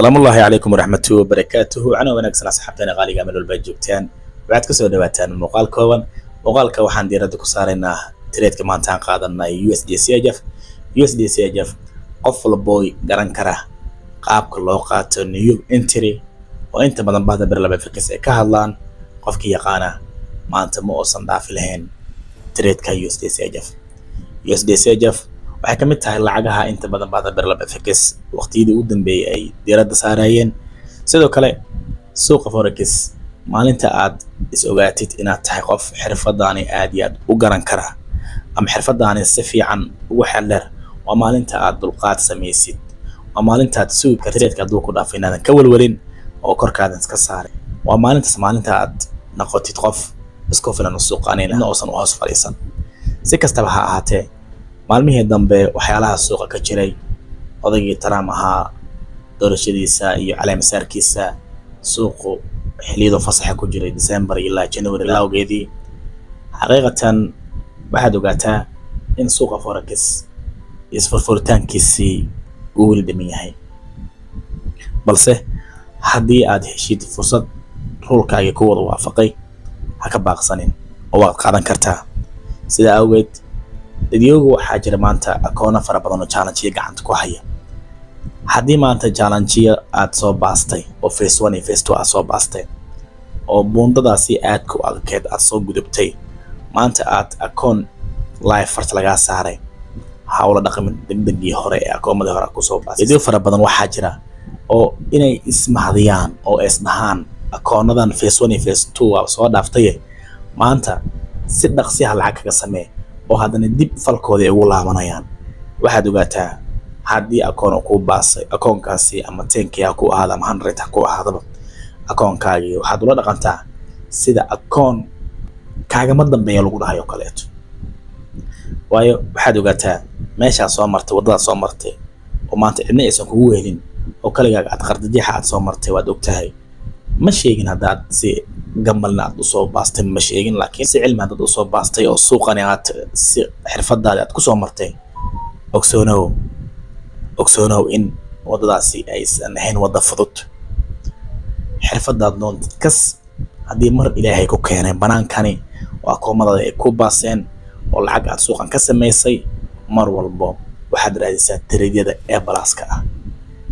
السلام الله عليكم ورحمة الله وبركاته. أنا وناكسن أصحابتنا غالي قامل والباجوكتان بعد كسو دواتان المقال كوان مقال كوحان ديرادو كسارينا تريد كمان تان قادنا USD قفل بوي غران كرا قاب كاللوقات نيو انتري وانت بدن بعد برلبا فكس كهالان قفكي يقانا ما انت مو أصلا دافي لهين تريد كا USD waxay ka mid tahay lacagaha inta badan baada berlab FX waqtiyadii ugu dambeeyay ay diiradda saarayeen sidoo kale suuqa forex maalinta aad is ogaatid inaad tahay qof xirfadaani aad iyo aad u garan kara ama xirfadaani si fiican ugu xeeldheer waa maalinta aad dulqaad samaysid waa maalinta aad suuq karteedka duu ku dhaafay inaadan ka walwalin oo korkaadan iska saaray waa maalinta aad noqotid qof isku filan suuqaanina oo san u hoos fariisan si kastaba ha ahaatee maalmihii dambe waxyaalaha suuqa ka jiray odaygii Trump ahaa doorashadiisa iyo caleemasaarkiisa suuqu xilliyo fasaxa ku jiray December ilaa January lawgeedii xaqiiqatan waxaad ogaataa in suuqa forex isfurfuritaankiisii uu weli dhiman yahay balse haddii aad heshid fursad rulkaaga ku wada waafaqay ha ka baaqsanin oo waad qaadan kartaa sida awgeed dadiyoogu waxaa jira maanta akoona fara badan oo challenge gacanta ku haya haddii maanta challenge aad soo baastay oo phase 1 iyo phase 2 aad soo baastay oo buundadaasi aad ku adkeed aad soo gudubtay maanta aad akoon live farta laga saaray hawla dhaqamin degdegii hore ee akoomada hore ku soo baastay dadiyo fara badan waxaa jira oo inay ismahdiyaan oo isdhahaan akoonadan phase 1 iyo phase 2 soo dhaaftay maanta si dhaqsi ah lacag kaga samee oo hadana dib falkooda ay ugu laabanayaan waxaad ogaataa haddii akoon ku baasay akoonkaasi ama 10k ku ahaada ama 100 ku ahaadaba akoonkaagi waxaad ula dhaqantaa sida akoon kaaga ma dambeeyo lagu dhahayo kaleeto waayo waxaad ogaataa meesha soo martay wadada soo martay oo maanta cidna aysan kugu weelin oo kaligaaga aad qardajixa aad soo martay waad ogtahay ma sheegin haddaad si gambalna aad u soo baastay ma sheegin laakiin si cilmi aad u soo baastay oo suuqani aad si xirfadaada aad ku soo martay ogsoonow in wadadaasi aysan ahayn wada fudud xirfadaad noon kas haddii mar ilaahay ku keenay banaankani waa koomadaada ay ku baaseen oo lacag aad suuqan ka samaysay mar walbo waxaad raadisaa tiradiyada ee balaaska ah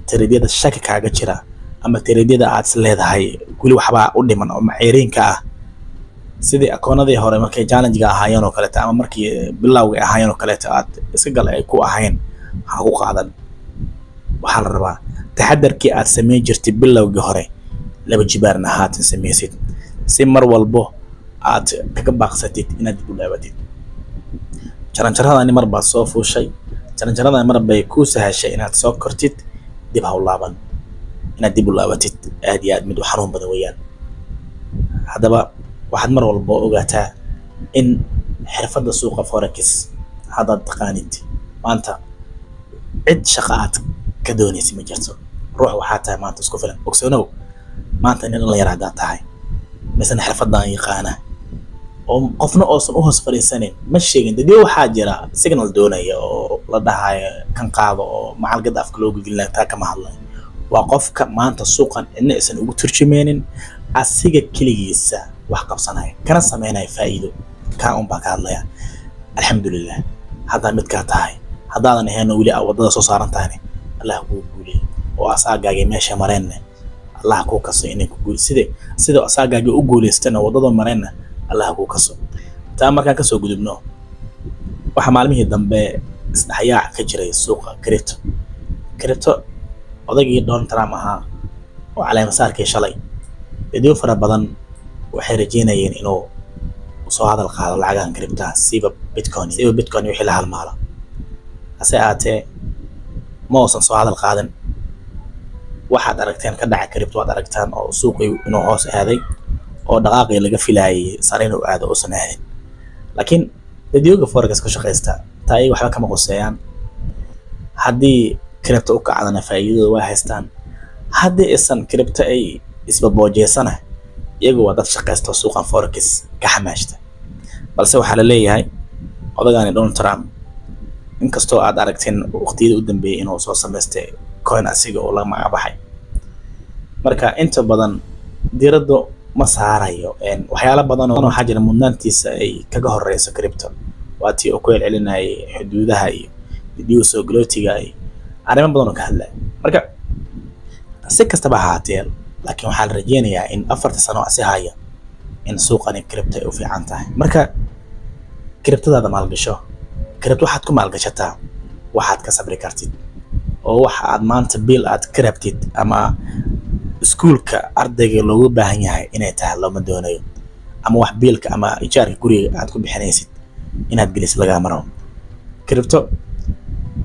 tiradiyada shaki kaaga jira ama tiradiyada aad leedahay kuli waxba u dhiman oo maciiriinka ah sidii akoonadii hore markay challenge ga ahaayeen oo kale ama markii bilowga ahaayeen oo kale aad iska gal ay ku ahayn ha ku qaadan waxa la rabaa taxadarkii aad sameyn jirtay bilowgii hore laba jibaarna haatan sameeysid si mar walbo aad kaga baaqsatid inaad dib u laabatid jaranjaradani mar baad soo fuushay jaranjaradani mar bay ku sahashay inaad soo kortid dib ha u laaban inaad dib u laabatid aad iyo aad mid xanuun badan weeyaan haddaba waxaad mar walba ogaataa in xirfadda suuqa forex haddaad taqaanid maanta cid shaqo aad ka doonaysid ma jirto ruux waxaa tahay maanta isku filan ogsoonow maanta nin la yar haddaad tahay misana xirfaddan yaqaana oo qofna oosan u hoos fariisanin ma sheegin dadii waxaa jira signal doonaya oo la dhahayo kan qaado oo macalgad afka loo gudbin taa kama hadlayo waa qofka maanta suuqan in aysan ugu turjumeenin asiga kaligiisa wax qabsanay kana sameynay faa'iido ka baa ka hadlaya alxamdulillah hadda mid ka tahay haddaadan ahayn wali wadada soo saaran tahay Allah ku guuleeyo oo asaagaaga meesha mareen Allah ku kaso inay ku guuleyside sida asaagaaga u guuleystana wadada mareen Allah ku kaso taa markaan ka soo gudubno waxa maalmihii dambe isdhaxyaa ka jiray suuqa crypto odaygii Donald Trump ahaa oo caleemasaarkii shalay video fara badan waxay rajeynayeen inuu soo hadal qaado lacagahan crypto siba bitcoin wixii la halmaala ase aatee ma uusan soo hadal qaadan waxaad aragteen ka dhaca crypto waad aragtaan oo suuqii inuu hoos aaday oo dhaqaaqii laga filayay sare inuu aado oo san aadin laakiin videoga forex ka shaqeysta taay waxba kama qoseeyaan haddii crypto u kacdana faa'iidada waa haystaan haddii isan crypto ay isbaboojeysana iyagu waa dad shaqeysta suuqan forex ka xamaashta balse waxaa la leeyahay odagani Donald Trump inkastoo aad aragteen waqtiyada u dambeeyay inuu soo sameystay coin asiga oo la magac baxay marka inta badan diiradda ma saarayo waxyaalo badan oo waxaa jira mudnaantiisa ay kaga horeyso crypto waa tii uu ku celcelinayay xuduudaha iyo video soo galootiga ay arrimo badan oo ka hadlay marka si kastaba ha ahaatee laakiin waxaa la rajeynayaa in 4 sano asi haya in suuqani crypto ay u fiican tahay marka cryptodaada maalgasho crypto waxaad ku maalgashataa waxaad ka sabri kartid oo waxa aad maanta biil aad ka rabtid ama iskuulka ardayga loogu baahan yahay inay tahay looma doonayo ama wax biilka ama ijaarka guriga aad ku bixinaysid inaad gelisid laga maro crypto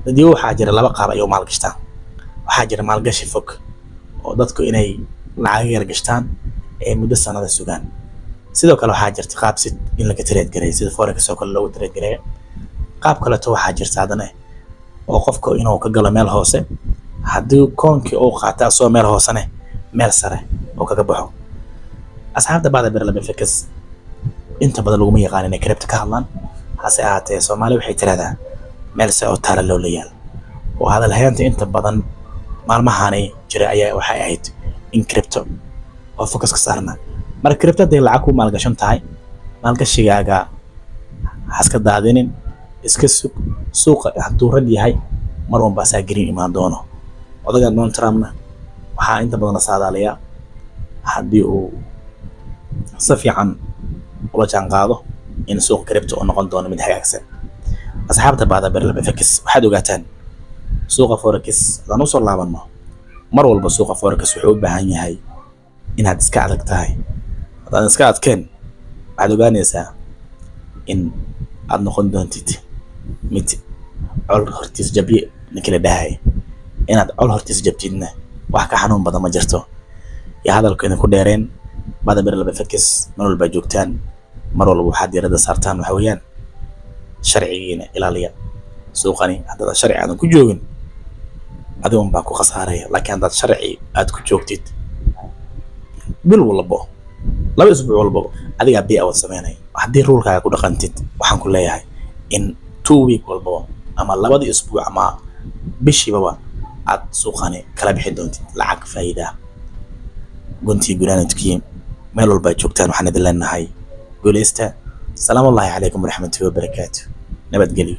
dadii waxaa jira laba qaab ay u maalgashtaan waxaa jira maalgashi fog oo dadku inay lacag yar gashtaan ee muddo sanada sugaan sidoo kale waxaa jirta qaab sid in laga trade gareeyo sida forex oo kale loogu trade gareeyo qaab kale to waxaa jirta adana oo qofka inuu ka galo meel hoose haddii koonkii uu qaataa soo meel hoosane meel sare oo kaga baxo asxaabta baada bir laba fikas inta badan lagu yaqaan inay crypto ka hadlaan hase ahaatee Soomaali waxay tiraahdaa meel sare oo taala loo leeyahay oo hadal haynta inta badan maalmahaani jira ayaa waxay ahayd in crypto oo focus ka saarna marka crypto day lacag ku maalgashan tahay maalgashigaaga haska daadinin iska suuqa hadduu rad yahay mar walba asaa green imaan doono odaga Donald Trumpna waxaa inta badan la saadaalaya haddii uu si fiican ula jaan qaado in suuqa crypto uu noqon doono mid hagaagsan asxaabta baada bir laba fikas waxaad ogaataan suuqa forex hadaan u soo laabano mar walba suuqa forex wuxuu u baahan yahay inaad iska adag tahay hadaan iska adkeen waxaad ogaanaysaa in aad noqon doontid mid col hortiis jabiye ninkala dhahay inaad col hortiis jabtidna wax ka xanuun badan ma jirto ya hadalku inay ku dheereen baada bir laba fikas mar walba joogtaan mar walba waxaad diiradda saartaan waxa weeyaan sharcigiina ilaaliya suuqani hadda sharci aadan ku joogin adigu baa ku khasaaraya laakiin hadda sharci aad ku joogtid bil walba laba isbuuc walba adiga bii aad sameynay haddii rulkaaga ku dhaqantid waxaan ku leeyahay in 2 week walba ama labadii isbuuc ama bishiiba aad suuqani kala bixi doontid lacag faa'iido guntii gunaanadkii meel walba joogtaan waxaan idin leenahay guuleysta salaamu alaykum waraxmatullaahi wabarakaatuh nabadgelyo